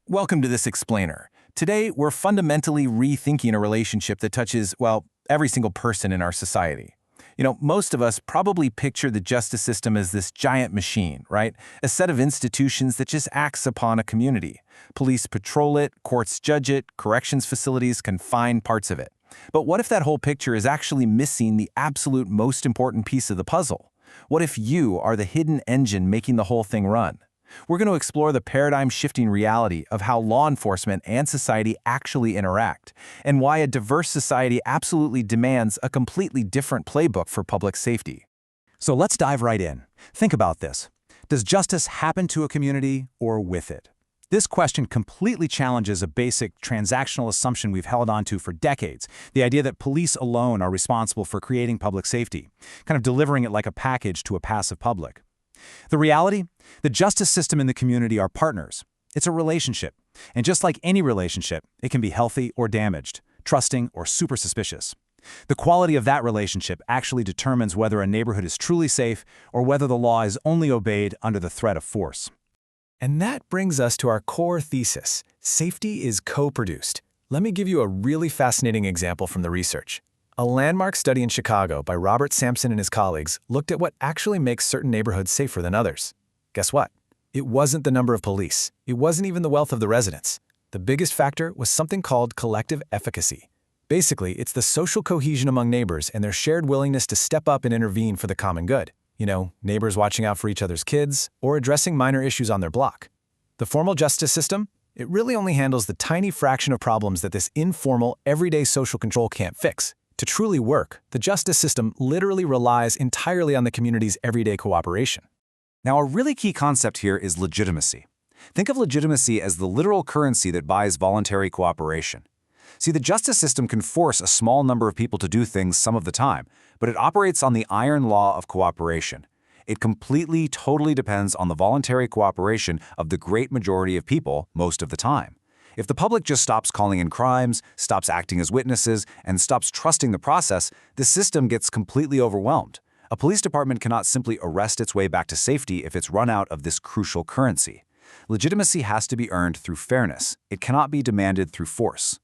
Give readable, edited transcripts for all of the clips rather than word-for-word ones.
Welcome to this explainer. Today, we're fundamentally rethinking a relationship that touches, well, every single person in our society. Most of us probably picture the justice system as this giant machine, right? A set of institutions that just acts upon a community. Police patrol it, courts judge it, corrections facilities confine parts of it. But what if that whole picture is actually missing the absolute most important piece of the puzzle? What if you are the hidden engine making the whole thing run? We're going to explore the paradigm-shifting reality of how law enforcement and society actually interact, and why a diverse society absolutely demands a completely different playbook for public safety. So let's dive right in. Think about this. Does justice happen to a community or with it? This question completely challenges a basic transactional assumption we've held onto for decades, the idea that police alone are responsible for creating public safety, kind of delivering it like a package to a passive public. The reality? The justice system and the community are partners. It's a relationship. And just like any relationship, it can be healthy or damaged, trusting or super suspicious. The quality of that relationship actually determines whether a neighborhood is truly safe or whether the law is only obeyed under the threat of force. And that brings us to our core thesis: safety is co-produced. Let me give you a really fascinating example from the research. A landmark study in Chicago by Robert Sampson and his colleagues looked at what actually makes certain neighborhoods safer than others. Guess what? It wasn't the number of police. It wasn't even the wealth of the residents. The biggest factor was something called collective efficacy. Basically, it's the social cohesion among neighbors and their shared willingness to step up and intervene for the common good. Neighbors watching out for each other's kids or addressing minor issues on their block. The formal justice system? It really only handles the tiny fraction of problems that this informal, everyday social control can't fix. To truly work, the justice system literally relies entirely on the community's everyday cooperation. Now, a really key concept here is legitimacy. Think of legitimacy as the literal currency that buys voluntary cooperation. See, the justice system can force a small number of people to do things some of the time, but it operates on the iron law of cooperation. It completely, totally depends on the voluntary cooperation of the great majority of people most of the time. If the public just stops calling in crimes, stops acting as witnesses, and stops trusting the process, the system gets completely overwhelmed. A police department cannot simply arrest its way back to safety if it's run out of this crucial currency. Legitimacy has to be earned through fairness. It cannot be demanded through force.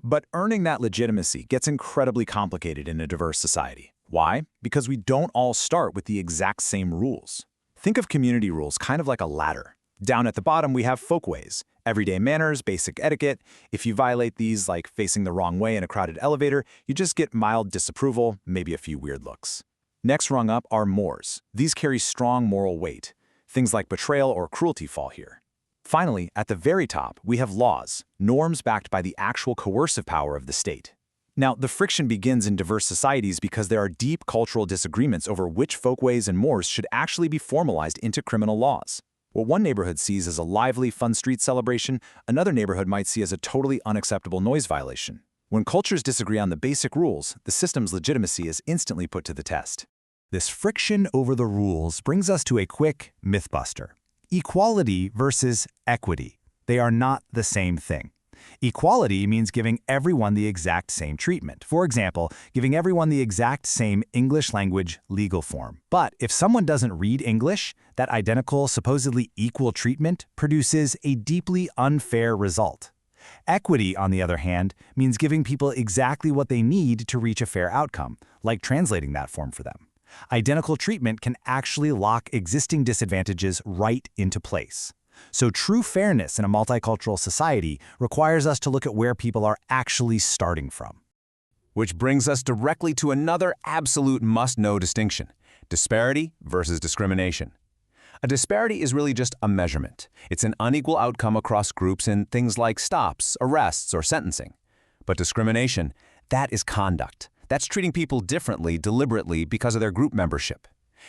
But earning that legitimacy gets incredibly complicated in a diverse society. Why? Because we don't all start with the exact same rules. Think of community rules kind of like a ladder. Down at the bottom, we have folkways, everyday manners, basic etiquette. If you violate these, like facing the wrong way in a crowded elevator, you just get mild disapproval, maybe a few weird looks. Next rung up are mores. These carry strong moral weight. Things like betrayal or cruelty fall here. Finally, at the very top, we have laws, norms backed by the actual coercive power of the state. Now, the friction begins in diverse societies because there are deep cultural disagreements over which folkways and mores should actually be formalized into criminal laws. What one neighborhood sees as a lively, fun street celebration, another neighborhood might see as a totally unacceptable noise violation. When cultures disagree on the basic rules, the system's legitimacy is instantly put to the test. This friction over the rules brings us to a quick mythbuster. Equality versus equity. They are not the same thing. Equality means giving everyone the exact same treatment. For example, giving everyone the exact same English language legal form. But if someone doesn't read English, that identical, supposedly equal treatment produces a deeply unfair result. Equity, on the other hand, means giving people exactly what they need to reach a fair outcome, like translating that form for them. Identical treatment can actually lock existing disadvantages right into place. So true fairness in a multicultural society requires us to look at where people are actually starting from. Which brings us directly to another absolute must-know distinction: disparity versus discrimination. A disparity is really just a measurement. It's an unequal outcome across groups in things like stops, arrests, or sentencing. But discrimination, that is conduct. That's treating people differently, deliberately, because of their group membership.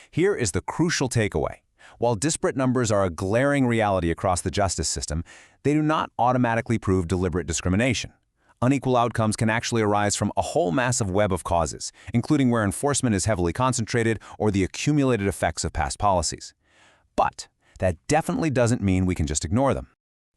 Here is the crucial takeaway. While disparate numbers are a glaring reality across the justice system, they do not automatically prove deliberate discrimination. Unequal outcomes can actually arise from a whole massive web of causes, including where enforcement is heavily concentrated or the accumulated effects of past policies. But that definitely doesn't mean we can just ignore them.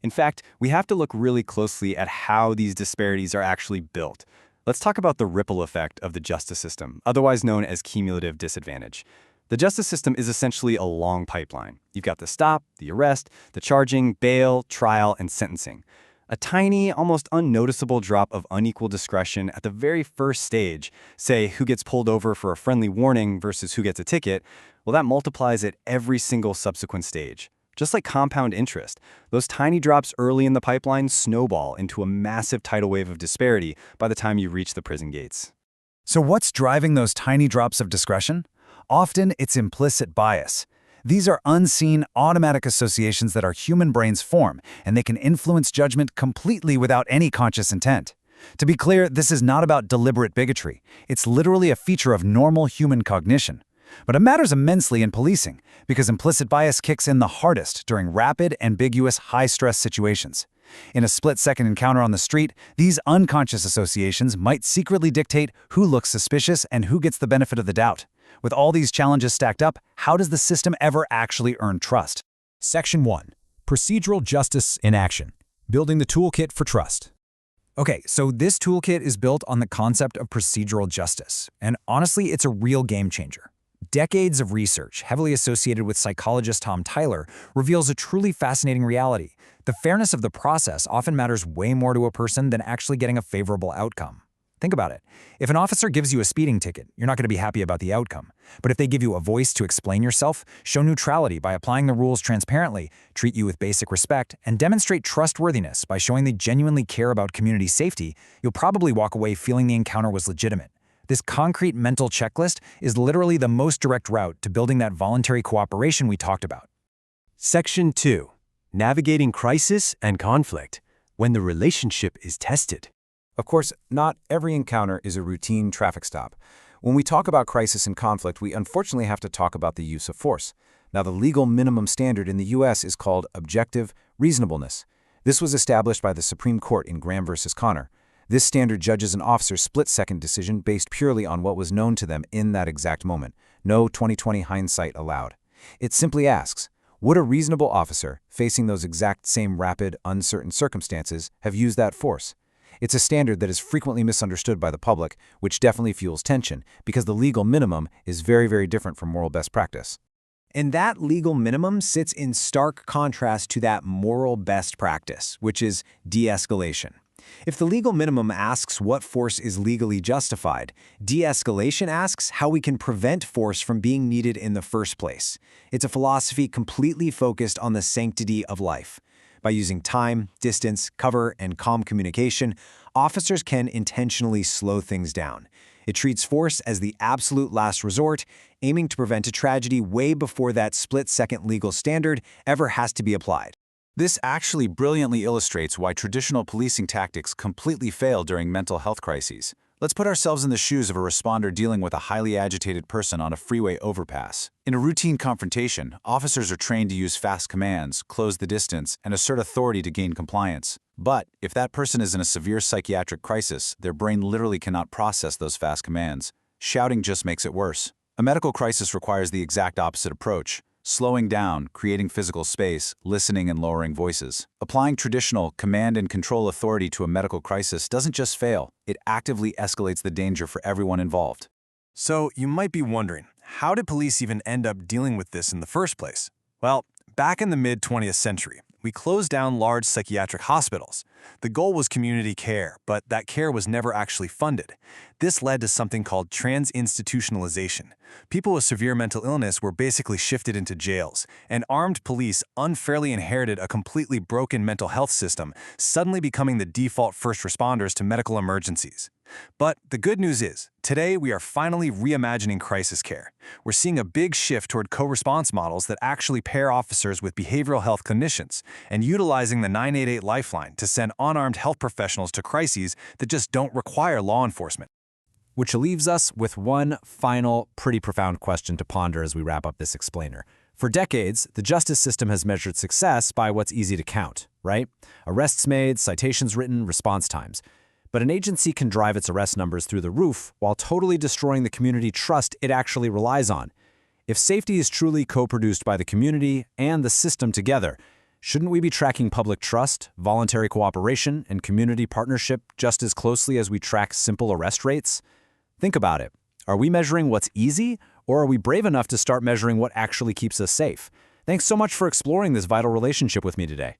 In fact, we have to look really closely at how these disparities are actually built. Let's talk about the ripple effect of the justice system, otherwise known as cumulative disadvantage. The justice system is essentially a long pipeline. You've got the stop, the arrest, the charging, bail, trial, and sentencing. A tiny, almost unnoticeable drop of unequal discretion at the very first stage, say who gets pulled over for a friendly warning versus who gets a ticket, well, that multiplies at every single subsequent stage. Just like compound interest, those tiny drops early in the pipeline snowball into a massive tidal wave of disparity by the time you reach the prison gates. So what's driving those tiny drops of discretion? Often it's implicit bias. These are unseen, automatic associations that our human brains form, and they can influence judgment completely without any conscious intent. To be clear, this is not about deliberate bigotry. It's literally a feature of normal human cognition. But it matters immensely in policing, because implicit bias kicks in the hardest during rapid, ambiguous, high-stress situations. In a split-second encounter on the street, these unconscious associations might secretly dictate who looks suspicious and who gets the benefit of the doubt. With all these challenges stacked up, how does the system ever actually earn trust? Section 1. Procedural Justice in Action. Building the Toolkit for Trust. Okay, so this toolkit is built on the concept of procedural justice, and honestly, it's a real game changer. Decades of research, heavily associated with psychologist Tom Tyler, reveals a truly fascinating reality. The fairness of the process often matters way more to a person than actually getting a favorable outcome. Think about it. If an officer gives you a speeding ticket, you're not going to be happy about the outcome. But if they give you a voice to explain yourself, show neutrality by applying the rules transparently, treat you with basic respect, and demonstrate trustworthiness by showing they genuinely care about community safety, you'll probably walk away feeling the encounter was legitimate. This concrete mental checklist is literally the most direct route to building that voluntary cooperation we talked about. Section 2. Navigating Crisis and Conflict when the relationship is tested. Of course, not every encounter is a routine traffic stop. When we talk about crisis and conflict, we unfortunately have to talk about the use of force. Now, the legal minimum standard in the U.S. is called objective reasonableness. This was established by the Supreme Court in Graham versus Connor. This standard judges an officer's split-second decision based purely on what was known to them in that exact moment. No 20/20 hindsight allowed. It simply asks, would a reasonable officer, facing those exact same rapid, uncertain circumstances, have used that force? It's a standard that is frequently misunderstood by the public, which definitely fuels tension, because the legal minimum is very, very different from moral best practice. And that legal minimum sits in stark contrast to that moral best practice, which is de-escalation. If the legal minimum asks what force is legally justified, de-escalation asks how we can prevent force from being needed in the first place. It's a philosophy completely focused on the sanctity of life. By using time, distance, cover, and calm communication, officers can intentionally slow things down. It treats force as the absolute last resort, aiming to prevent a tragedy way before that split-second legal standard ever has to be applied. This actually brilliantly illustrates why traditional policing tactics completely fail during mental health crises. Let's put ourselves in the shoes of a responder dealing with a highly agitated person on a freeway overpass. In a routine confrontation, officers are trained to use fast commands, close the distance, and assert authority to gain compliance. But if that person is in a severe psychiatric crisis, their brain literally cannot process those fast commands. Shouting just makes it worse. A medical crisis requires the exact opposite approach. Slowing down, creating physical space, listening and lowering voices. Applying traditional command and control authority to a medical crisis doesn't just fail, it actively escalates the danger for everyone involved. So you might be wondering, how did police even end up dealing with this in the first place? Well, back in the mid-20th century, we closed down large psychiatric hospitals. The goal was community care, but that care was never actually funded. This led to something called transinstitutionalization. People with severe mental illness were basically shifted into jails, and armed police unfairly inherited a completely broken mental health system, suddenly becoming the default first responders to medical emergencies. But the good news is, today we are finally reimagining crisis care. We're seeing a big shift toward co-response models that actually pair officers with behavioral health clinicians, and utilizing the 988 Lifeline to send unarmed health professionals to crises that just don't require law enforcement. Which leaves us with one final, pretty profound question to ponder as we wrap up this explainer. For decades, the justice system has measured success by what's easy to count, right? Arrests made, citations written, response times. But an agency can drive its arrest numbers through the roof while totally destroying the community trust it actually relies on. If safety is truly co-produced by the community and the system together, shouldn't we be tracking public trust, voluntary cooperation, and community partnership just as closely as we track simple arrest rates? Think about it. Are we measuring what's easy Or are we brave enough to start measuring what actually keeps us safe? Thanks so much for exploring this vital relationship with me today.